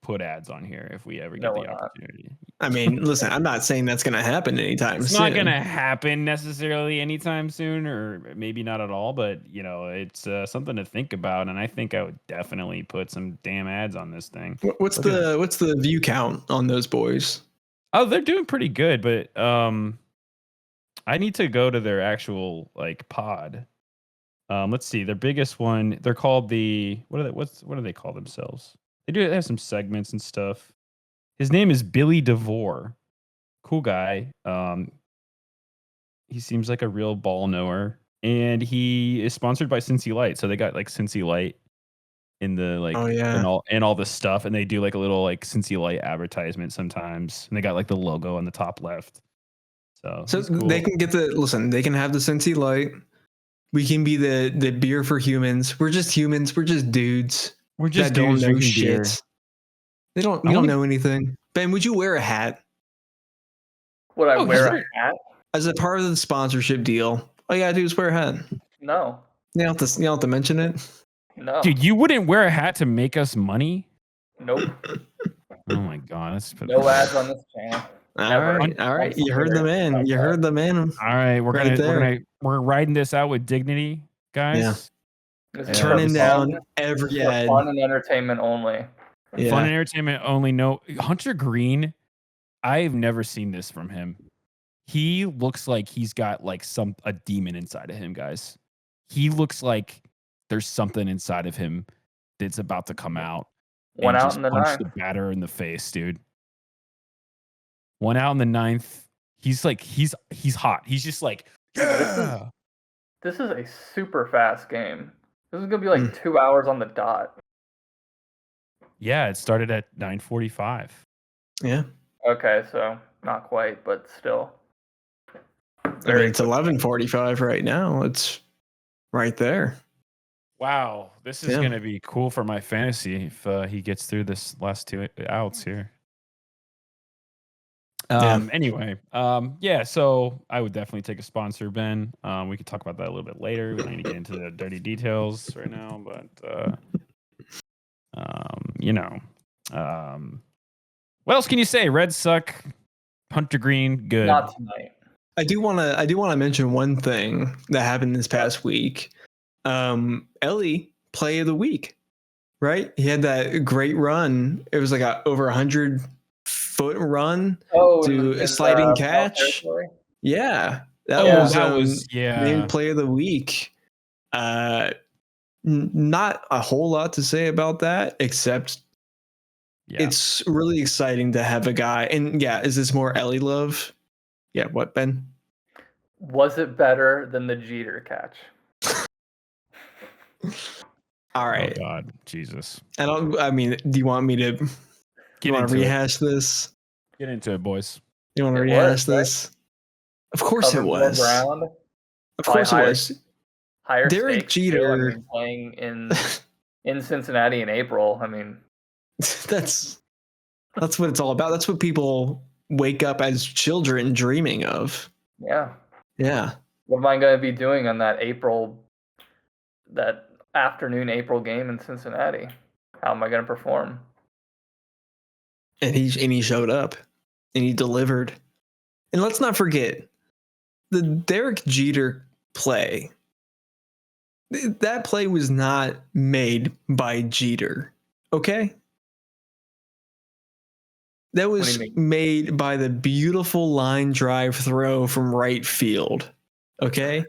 put ads on here if we ever get No, the we're not. opportunity. I mean, listen, I'm not saying that's going to happen anytime It's soon. not gonna happen necessarily anytime soon, or maybe not at all. But it's something to think about, and I think I would definitely put some damn ads on this thing. What's Look at what's the view count on those boys? Oh, they're doing pretty good, but I need to go to their actual pod. Let's see. Their biggest one. They're called the what do they call themselves? They have some segments and stuff. His name is Billy DeVore. Cool guy. He seems like a real ball knower, and he is sponsored by Cincy Light. So they got Cincy Light in the Oh, yeah. and all the stuff, and they do a little Cincy Light advertisement sometimes, and they got the logo on the top left. So he's cool. they can they can have the Cincy Light. We can be the beer for humans. We're just humans. We're just dudes. We're just that don't dudes know drinking shit. beer. We I don't wanna- know anything. Ben, would you wear a hat Would I Oh, wear sure. a hat? as a part of the sponsorship deal? All you gotta do is wear a hat. No. You don't have to mention it. No. Dude, you wouldn't wear a hat to make us money? Nope. Oh my god, that's No ads on this channel. All right. You heard the man. You heard the man. All right, we're riding this out with dignity, guys. Yeah. This is Turning for down fun- every for ad. fun and entertainment only. Yeah. Fun and entertainment only. No, Hunter Green. I've never seen this from him. He looks like he's got a demon inside of him, guys. He looks like there's something inside of him that's about to come out. One and out just in the punch ninth. the batter in the face, dude. One out in the ninth. He's hot. He's just yeah. This is a super fast game. This is gonna be 2 hours on the dot. Yeah, it started at 9:45. Yeah. Okay, so not quite, but still. I mean, Very it's quick. 11:45 right now. It's right there. Wow, this is Yeah. gonna be cool for my fantasy if he gets through this last two outs here. Anyway, yeah. So I would definitely take a sponsor, Ben. We could talk about that a little bit later. We don't need to get into the dirty details right now, but what else can you say? Reds suck. Hunter Green, good. Not tonight. I do want to mention one thing that happened this past week. Ellie play of the week, right? He had that great run. It was like a over 100-foot run to a sliding catch. Yeah, that was named play of the week. Not a whole lot to say about that, except it's really exciting to have a guy. And yeah, is this more Ellie love? Yeah, what, Ben? Was it better than the Jeter catch? All right. Oh God, Jesus. I mean, do you want me to rehash this? Get into it, boys. You want to rehash this? Of course it was. Of course it was. Higher Derek Jeter playing in Cincinnati in April. I mean, that's what it's all about. That's what people wake up as children dreaming of. Yeah. Yeah. What am I going to be doing on that afternoon April game in Cincinnati? How am I going to perform? And he showed up and he delivered. And let's not forget the Derek Jeter play. That play was not made by Jeter. Okay? That was made by the beautiful line drive throw from right field. Okay?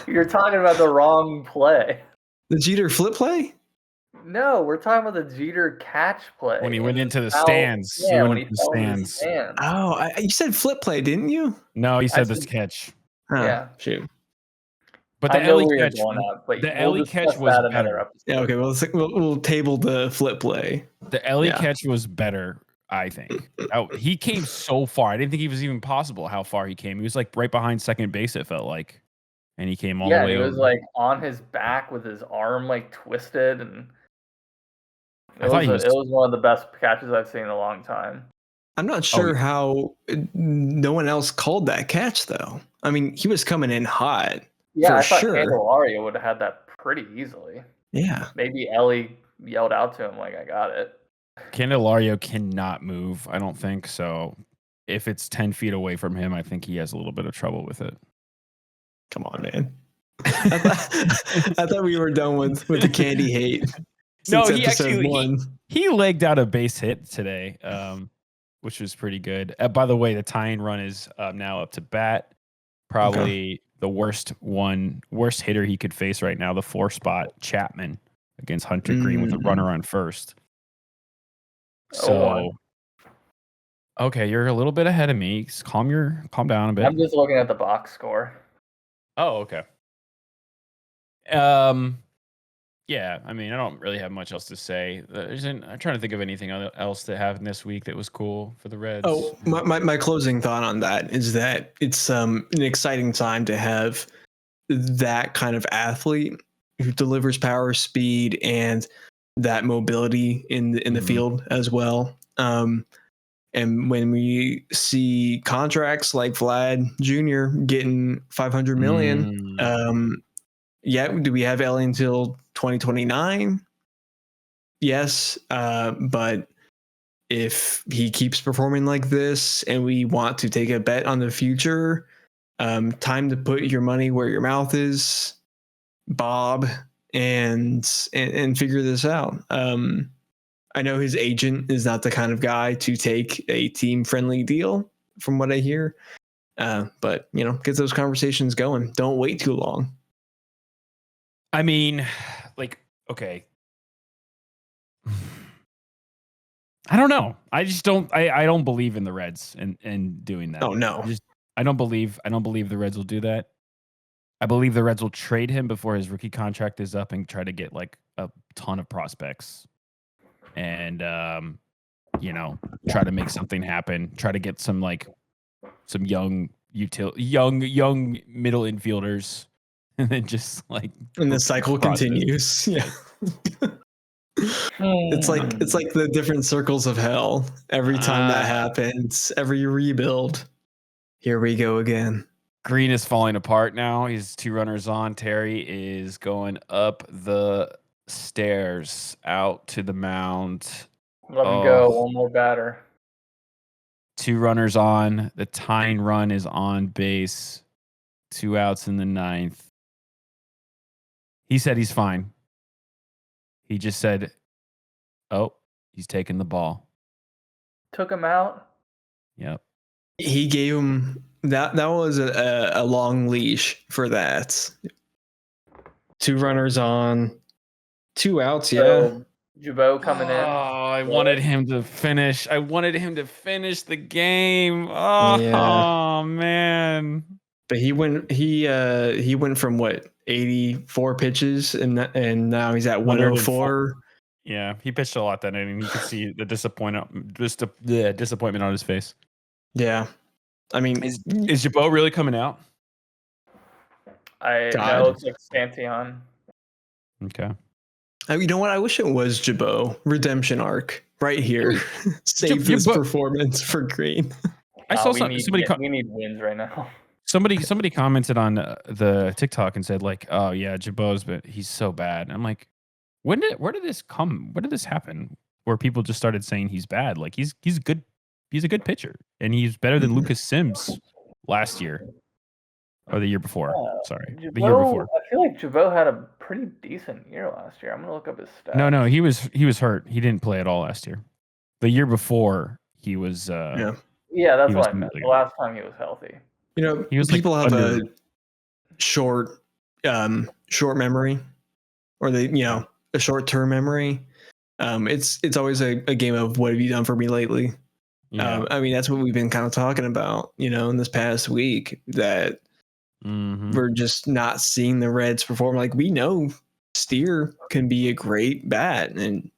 You're talking about the wrong play. The Jeter flip play? No, we're talking about the Jeter catch play. When he went into the stands. Yeah, when he fell into the stands. Oh, you said flip play, didn't you? No, you said this catch. Oh, yeah. Shoot. But the Ellie catch, was better. Yeah, okay. We'll table the flip play. The Ellie catch was better, I think. He came so far. I didn't think he was even possible how far he came. He was like right behind second base, it felt like. And he came all the way over. Yeah, he was like on his back with his arm like twisted, and it was one of the best catches I've seen in a long time. I'm not sure how no one else called that catch though. I mean, he was coming in hot. Yeah, I thought Candelario would have had that pretty easily. Yeah. Maybe Ellie yelled out to him like, I got it. Candelario cannot move, I don't think. So if it's 10 feet away from him, I think he has a little bit of trouble with it. Come on, man. I thought we were done with the candy hate. No, he legged out a base hit today, which was pretty good. By the way, the tying run is now up to bat. Probably the worst hitter he could face right now, the 4-spot Chapman against Hunter Green with a runner on first. So, okay, you're a little bit ahead of me. Just calm down a bit. I'm just looking at the box score. Oh, okay. Yeah, I mean, I don't really have much else to say. I'm trying to think of anything else that happened this week that was cool for the Reds. Oh, my closing thought on that is that it's an exciting time to have that kind of athlete who delivers power, speed, and that mobility in the field as well. And when we see contracts like Vlad Jr. getting $500 million, do we have Ellie until 2029? Yes, but if he keeps performing like this and we want to take a bet on the future, time to put your money where your mouth is, Bob, and figure this out. I know his agent is not the kind of guy to take a team-friendly deal, from what I hear. But get those conversations going. Don't wait too long. I mean, okay. I don't know. I just don't. I don't believe in the Reds and doing that. Oh no. I don't believe the Reds will do that. I believe the Reds will trade him before his rookie contract is up and try to get like a ton of prospects, and try to make something happen. Try to get some young middle infielders. And then just and the cycle continues. Yeah. It's like the different circles of hell. Every time that happens, every rebuild, here we go again. Green is falling apart now. He's 2 runners on. Terry is going up the stairs out to the mound. Let him go. One more batter. 2 runners on. The tying run is on base. 2 outs in the 9th. He said he's fine. He just said, "Oh, he's taking the ball." Took him out. Yep. He gave him that. That was a long leash for that. 2 runners on, 2 outs. Yeah. So, Jabot coming in. I wanted him to finish. I wanted him to finish the game. Oh, Yeah. man. But he went from what 84 pitches and now he's at 104. Yeah, he pitched a lot that inning. You could see the disappointment on his face. Yeah. I mean, Is Jabot really coming out? I God. know it's like Santion. Okay. you know what? I wish it was Jabot redemption arc right here. Save this Jabot- performance for Green. I saw we somebody need wins right now. somebody commented on the TikTok and said like, "Oh yeah, Jabot's, but he's so bad." And I'm like, where did this come? Where did this happen? Where people just started saying he's bad? Like he's good. He's a good pitcher, and he's better than Lucas Sims last year or the year before. Sorry, the year before. I feel like Jabot had a pretty decent year last year. I'm gonna look up his stats. No, he was hurt. He didn't play at all last year. The year before, he was. Yeah. Yeah, that's he what was I meant. really The last time he was healthy. You know, He was, like, people have under- a short memory, or a short-term memory. It's always a game of what have you done for me lately. Yeah. I mean, that's what we've been kind of talking about, in this past week, that Mhm. we're just not seeing the Reds perform. Like, we know Steer can be a great bat, and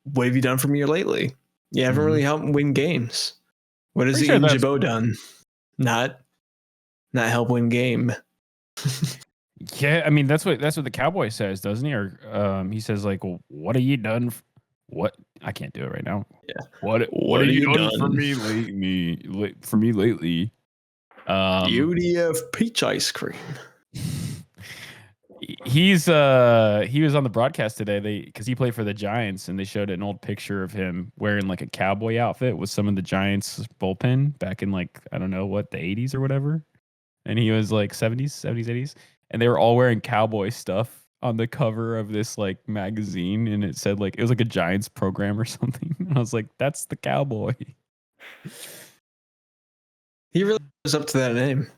what have you done for me lately? You haven't Mhm. really helped win games. What has Pretty sure Ian that's- Jabot done? Not help win game. Yeah, I mean that's what the Cowboy says, doesn't he? Or he says like, well, "What have you done? What I can't do it right now. Yeah. What have you done for me lately? UDF peach ice cream. He was on the broadcast today. Because he played for the Giants, and they showed an old picture of him wearing like a cowboy outfit with some of the Giants bullpen back in like I don't know what the 80s or whatever, and he was like 70s, 80s, and they were all wearing cowboy stuff on the cover of this like magazine, and it said like it was like a Giants program or something. And I was like, that's the Cowboy. He really lives up to that name,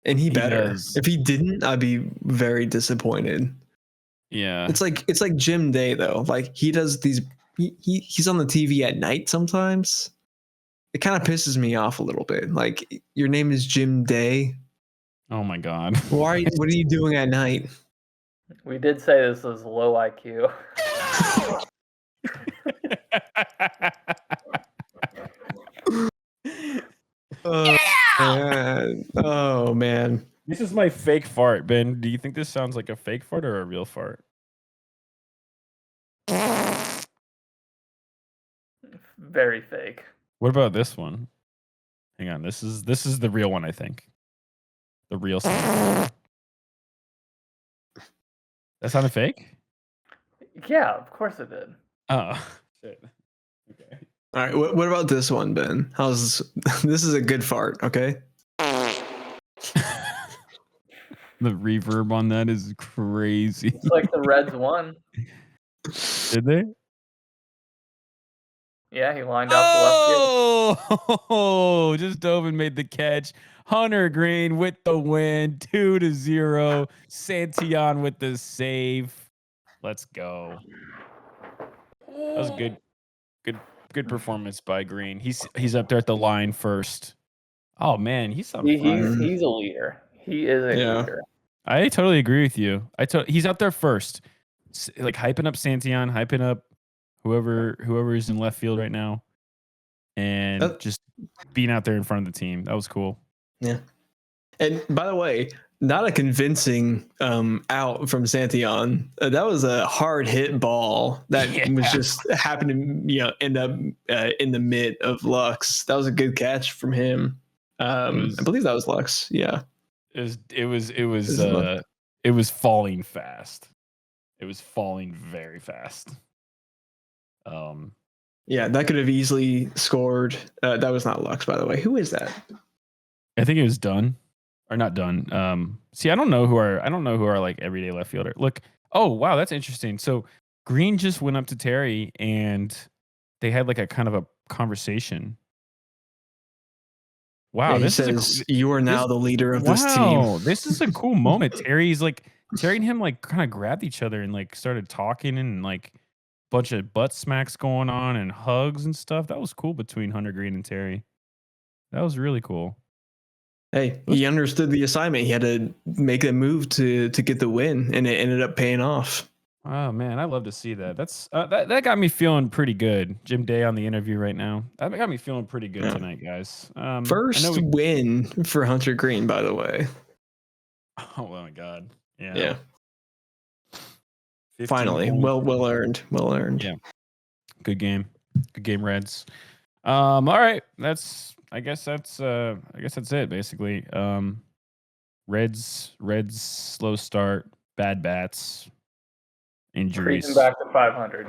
and he better. does. If he didn't, I'd be very disappointed. Yeah, It's like Jim Day though. Like he does these. He's on the TV at night sometimes. It kind of pisses me off a little bit. Like your name is Jim Day. oh my god. What are you doing at night? We did say this was low IQ. Oh man. This is my fake fart, Ben. Do you think this sounds like a fake fart or a real fart? Very fake. What about this one? Hang on, this is the real one, I think. The real sound. That sounded fake? Yeah, of course it did. Oh, shit. Okay. All right. What about this one, Ben? How's this is a good fart? Okay. The reverb on that is crazy. It's like the Reds won. Did they? Yeah, he lined out the left field. Oh, just dove and made the catch. Hunter Green with the win, 2-0. Santion with the save. Let's go. That was a good performance by Green. He's up there at the line first. Oh man, he's on fire. He's a leader. He is a leader. I totally agree with you. He's up there first, like hyping up Santion, hyping up whoever is in left field right now, and just being out there in front of the team. That was cool. Yeah. And by the way, not a convincing out from Santion. That was a hard hit ball that was just happening to end up in the mid of Lux. That was a good catch from him. I believe that was Lux. Yeah. It was falling fast. It was falling very fast. Yeah, that could have easily scored. That was not Lux, by the way. Who is that? I think it was done or not done. See, I don't know who are like everyday left fielder. Look, oh wow, that's interesting. So Green just went up to Terry and they had like a kind of a conversation. Wow, Yeah, he this is says you are now the leader of this wow, team. this is a cool moment. Terry and him like kind of grabbed each other and like started talking and like bunch of butt smacks going on and hugs and stuff. That was cool between Hunter Green and Terry. That was really cool. Hey, he understood the assignment. He had to make a move to get the win, and it ended up paying off. Oh man, I love to see that. That's that got me feeling pretty good. Jim Day on the interview right now. That got me feeling pretty good Yeah. tonight, guys. First win for Hunter Green, by the way. Oh my god. Yeah. 15 Finally, points. well earned. Yeah. Good game, Reds. All right, I guess that's it basically. Reds slow start, bad bats, injuries. Creeping back to 500.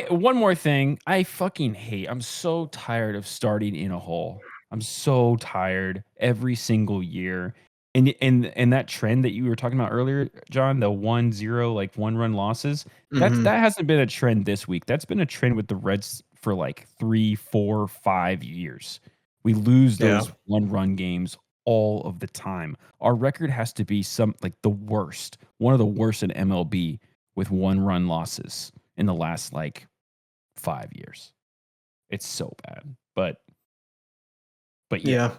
One more thing. I fucking hate. I'm so tired of starting in a hole. I'm so tired every single year. And that trend that you were talking about earlier, John, the 1-0 like 1-run losses, that hasn't been a trend this week. That's been a trend with the Reds for like 3, 4, 5 years. We lose those 1-run games all of the time. Our record has to be one of the worst in MLB with 1-run losses in the last like 5 years. It's so bad. But yeah.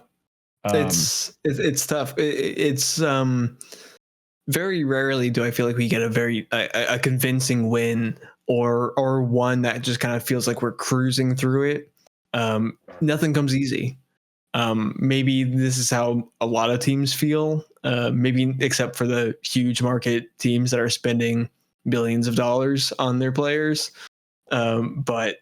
It's tough. It's very rarely do I feel like we get a convincing win or one that just kind of feels like we're cruising through it. Nothing comes easy. Maybe this is how a lot of teams feel. Maybe except for the huge market teams that are spending billions of dollars on their players. But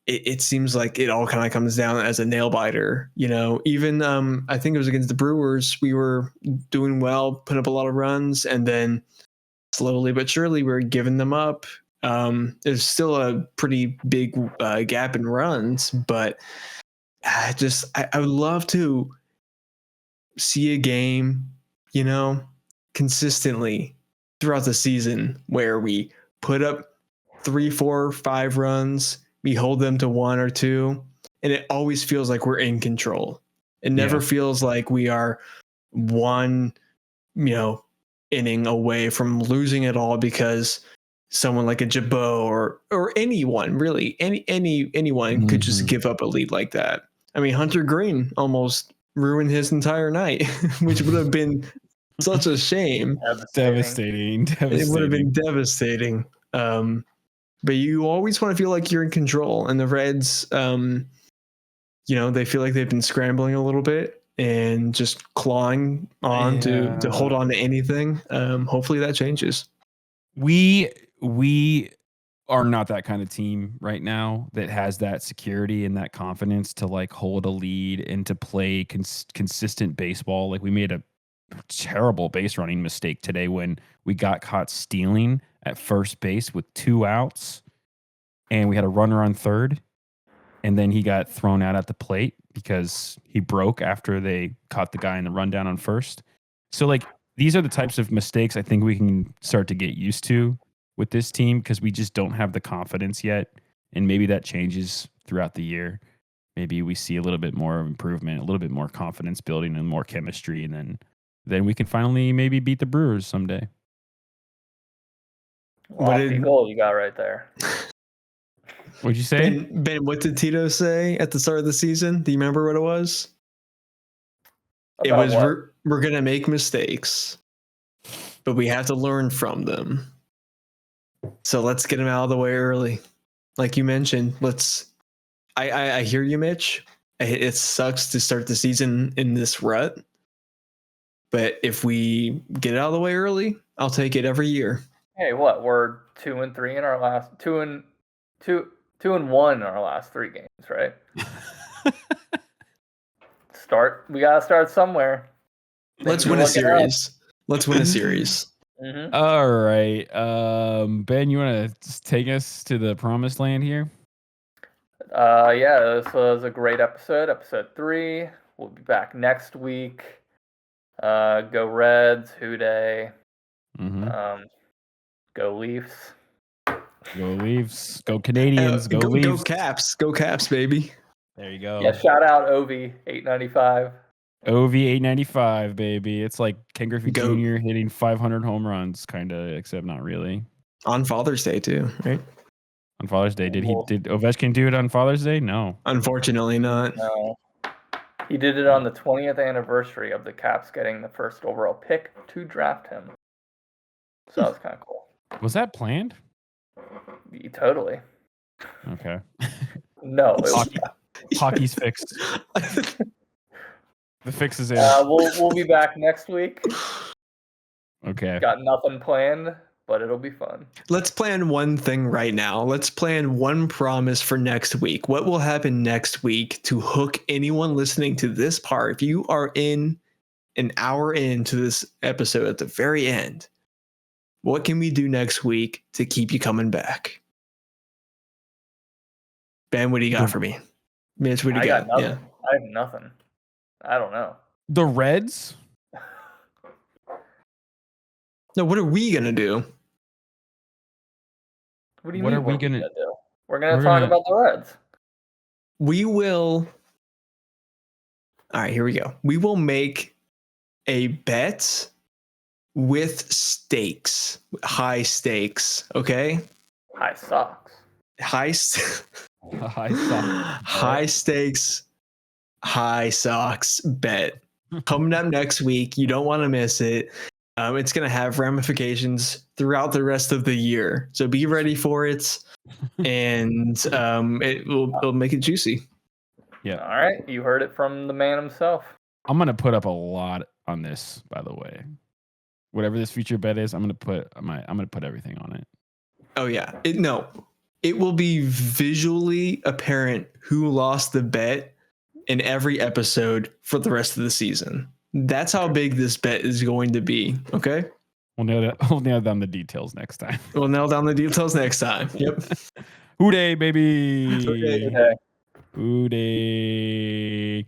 it seems like it all kind of comes down as a nail biter, you know. Even I think it was against the Brewers, we were doing well, put up a lot of runs, and then slowly but surely we were giving them up. There's still a pretty big gap in runs, but I would love to see a game, you know, consistently throughout the season where we put up 3, 4, 5 runs. We hold them to 1 or 2, and it always feels like we're in control. It never feels like we are one, inning away from losing it all because someone like a Jabot or anyone really, anyone could just give up a lead like that. I mean, Hunter Green almost ruined his entire night, which would have been such a shame. Devastating. It would have been devastating. But you always want to feel like you're in control. And the Reds, they feel like they've been scrambling a little bit and just clawing on to hold on to anything. Hopefully that changes. We are not that kind of team right now that has that security and that confidence to like hold a lead and to play consistent baseball. Like we made a terrible base running mistake today when we got caught stealing at first base with 2 outs and we had a runner on third, and then he got thrown out at the plate because he broke after they caught the guy in the rundown on first. So like these are the types of mistakes I think we can start to get used to with this team because we just don't have the confidence yet, and maybe that changes throughout the year. Maybe we see a little bit more improvement, a little bit more confidence building and more chemistry, and then we can finally maybe beat the Brewers someday. Lofty goal you got right there. What'd you say? Ben, what did Tito say at the start of the season? Do you remember what it was? About it was what? we're going to make mistakes, but we have to learn from them. So let's get them out of the way early. Like you mentioned, I hear you, Mitch. It sucks to start the season in this rut. But if we get it out of the way early, I'll take it every year. Hey, what? We're 2-3 in our last 2-1 in our last 3 games, right? We gotta start somewhere. Let's win a series. Let's win a series. Mm-hmm. All right. Ben, you want to take us to the promised land here? Yeah, this was a great episode, episode 3. We'll be back next week. Go Reds, Who Dey, Mm-hmm. go Leafs. Go Leafs. Go Canadians. Go Leafs. Go Caps, baby. There you go. Yeah, shout out Ovi 895. OV 895, baby. It's like Ken Griffey Go. Jr. hitting 500 home runs, kind of, except not really. On Father's Day too, right? On Father's Day, did Well- Ovechkin do it on Father's Day? No. Unfortunately not. No. He did it on the 20th anniversary of the Caps getting the first overall pick to draft him. So that was kind of cool. Was that planned? Totally. Okay. No, it was Hockey. Hockey's fixed. The fix is in. we'll be back next week. Okay. Got nothing planned, but it'll be fun. Let's plan one thing right now. Let's plan one promise for next week. What will happen next week to hook anyone listening to this part? If you are in an hour into this episode at the very end, what can we do next week to keep you coming back? Ben, what do you got for me? Mitch, what do I you got got? nothing. I have nothing. I don't know. The Reds? No, what are we gonna do? What do you What mean? are we what gonna- do? We're gonna we're talk gonna- about the Reds. We will. All right, here we go. We will make a bet with stakes, high stakes. Okay, High socks. high high stakes, high socks bet coming up next week. You don't want to miss it. It's going to have ramifications throughout the rest of the year, so be ready for it, and it'll make it juicy. Yeah. All right, you heard it from the man himself. I'm gonna put up a lot on this, by the way. Whatever this future bet is, I'm gonna put everything on it. Oh yeah, it will be visually apparent who lost the bet in every episode for the rest of the season. That's how big this bet is going to be. Okay, We'll nail down the details next time. we'll nail down the details next time. Yep. Hoo day, baby. Okay. Okay. Hoo day.